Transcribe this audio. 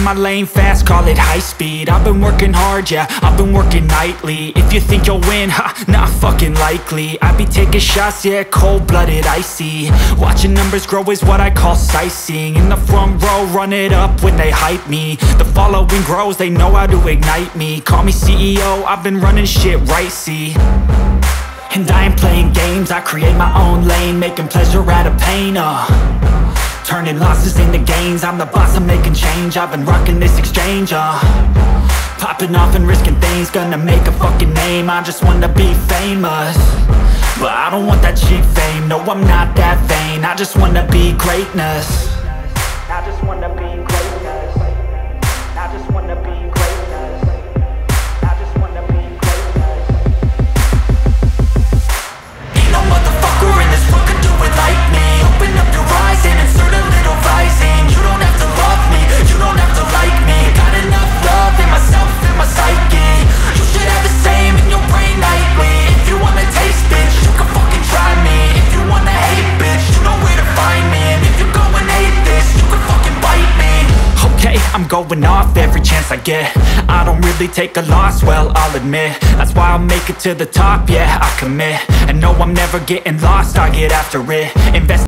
my lane fast, call it high speed. I've been working hard, yeah, I've been working nightly. If you think you'll win, ha, not fucking likely. I be taking shots, yeah, cold-blooded, icy. Watching numbers grow is what I call sightseeing. In the front row, run it up when they hype me. The following grows, they know how to ignite me. Call me CEO, I've been running shit right, see. And I ain't playing games, I create my own lane, making pleasure out of pain, turning losses into gains. I'm the boss, I'm making change. I've been rocking this exchange, popping off and risking things. Gonna make a fucking name, I just wanna be famous. But I don't want that cheap fame, no, I'm not that vain. I just wanna be greatness. I just wanna be greatness. I just wanna be greatness. I just wanna be greatness. Ain't no motherfucker in this world could do it like me. Open up your eyes and insert a little rising. You don't have to love me, you don't have to like me. Got enough love in myself and my psyche. You should have the same in your brain nightly. If you wanna taste, bitch, you can fucking try me. If you wanna hate, bitch, you know where to find me. And if you're going hate, I'm going off every chance I get. I don't really take a loss, well, I'll admit. That's why I'll make it to the top, yeah, I commit. And no, I'm never getting lost, I get after it. Invest